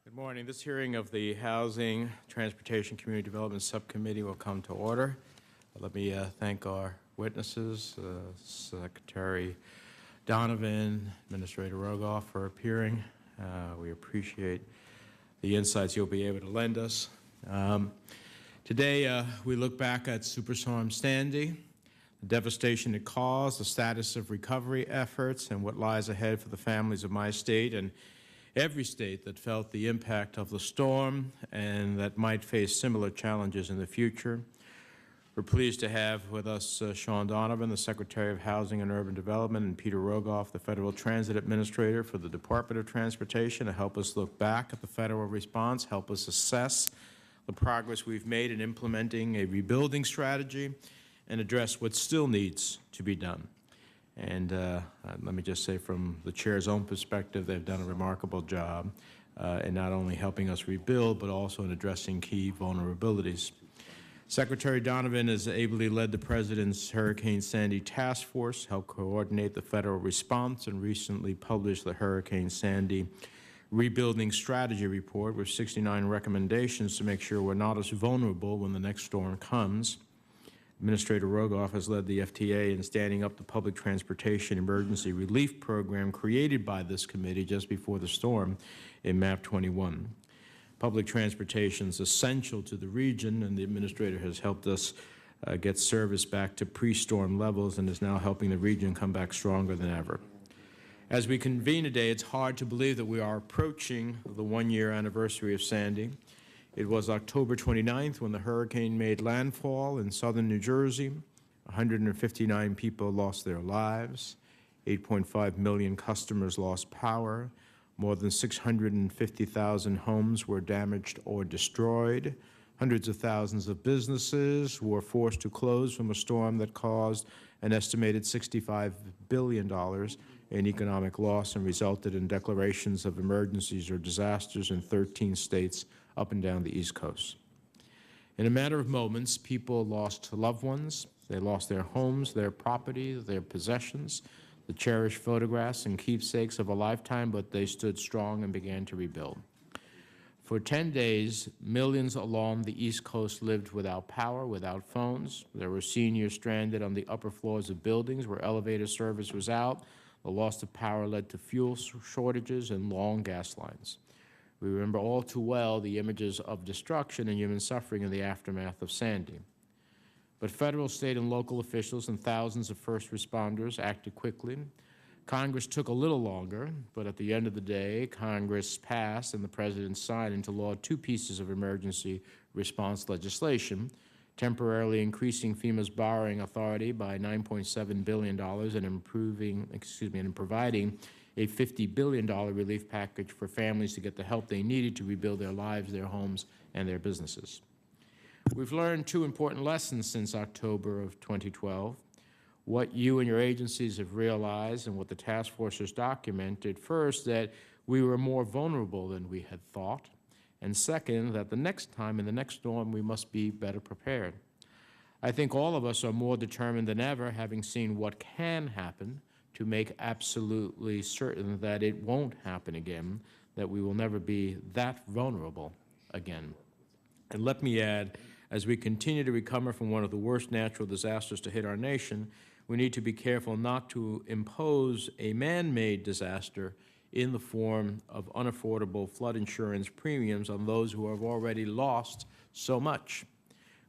Good morning. This hearing of the Housing, Transportation, Community Development Subcommittee will come to order. Let me thank our witnesses, Secretary Donovan, Administrator Rogoff for appearing. We appreciate the insights you'll be able to lend us. Today, we look back at Superstorm Sandy, the devastation it caused, the status of recovery efforts, and what lies ahead for the families of my state and every state that felt the impact of the storm and that might face similar challenges in the future. We're pleased to have with us Sean Donovan, the Secretary of Housing and Urban Development, and Peter Rogoff, the Federal Transit Administrator for the Department of Transportation, to help us look back at the federal response, help us assess the progress we've made in implementing a rebuilding strategy, and address what still needs to be done. And let me just say, from the chair's own perspective, they've done a remarkable job in not only helping us rebuild, but also in addressing key vulnerabilities. Secretary Donovan has ably led the President's Hurricane Sandy Task Force, helped coordinate the federal response, and recently published the Hurricane Sandy Rebuilding Strategy Report with 69 recommendations to make sure we're not as vulnerable when the next storm comes. Administrator Rogoff has led the FTA in standing up the Public Transportation Emergency Relief Program created by this committee just before the storm in MAP 21. Public transportation is essential to the region, and the Administrator has helped us get service back to pre-storm levels and is now helping the region come back stronger than ever. As we convene today, it's hard to believe that we are approaching the one-year anniversary of Sandy. It was October 29th when the hurricane made landfall in southern New Jersey. 159 people lost their lives. 8.5 million customers lost power. More than 650,000 homes were damaged or destroyed. Hundreds of thousands of businesses were forced to close from a storm that caused an estimated $65 billion in economic loss and resulted in declarations of emergencies or disasters in 13 states up and down the East Coast. In a matter of moments, people lost loved ones. They lost their homes, their property, their possessions, the cherished photographs and keepsakes of a lifetime, but they stood strong and began to rebuild. For 10 days, millions along the East Coast lived without power, without phones. There were seniors stranded on the upper floors of buildings where elevator service was out. The loss of power led to fuel shortages and long gas lines. We remember all too well the images of destruction and human suffering in the aftermath of Sandy. But federal, state, and local officials and thousands of first responders acted quickly. Congress took a little longer, but at the end of the day, Congress passed and the President signed into law 2 pieces of emergency response legislation, temporarily increasing FEMA's borrowing authority by $9.7 billion and providing a $50 billion relief package for families to get the help they needed to rebuild their lives, their homes, and their businesses. We've learned 2 important lessons since October of 2012. What you and your agencies have realized and what the task force has documented: first, that we were more vulnerable than we had thought, and second, that the next time in the next storm we must be better prepared. I think all of us are more determined than ever, having seen what can happen, to make absolutely certain that it won't happen again, that we will never be that vulnerable again. And let me add, as we continue to recover from one of the worst natural disasters to hit our nation, we need to be careful not to impose a man-made disaster in the form of unaffordable flood insurance premiums on those who have already lost so much.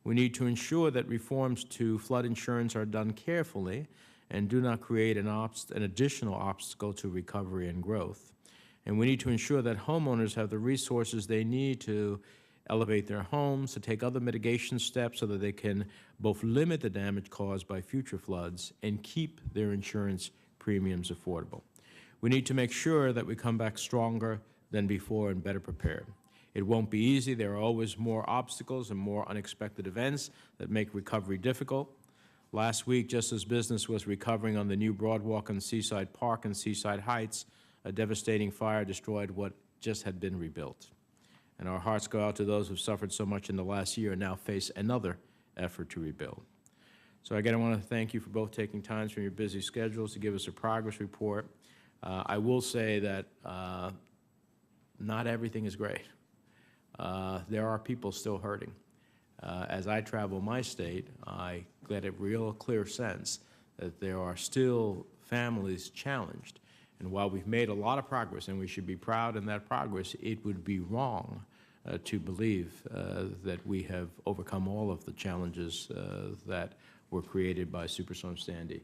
We need to ensure that reforms to flood insurance are done carefully and do not create an additional obstacle to recovery and growth. And we need to ensure that homeowners have the resources they need to elevate their homes, to take other mitigation steps so that they can both limit the damage caused by future floods and keep their insurance premiums affordable. We need to make sure that we come back stronger than before and better prepared. It won't be easy. There are always more obstacles and more unexpected events that make recovery difficult. Last week, just as business was recovering on the new Broadwalk and Seaside Park and Seaside Heights, a devastating fire destroyed what just had been rebuilt. And our hearts go out to those who've suffered so much in the last year and now face another effort to rebuild. So again, I want to thank you for both taking time from your busy schedules to give us a progress report. I will say that not everything is great. There are people still hurting. As I travel my state, I get a real clear sense that there are still families challenged. And while we've made a lot of progress, and we should be proud in that progress, it would be wrong to believe that we have overcome all of the challenges that were created by Superstorm Sandy.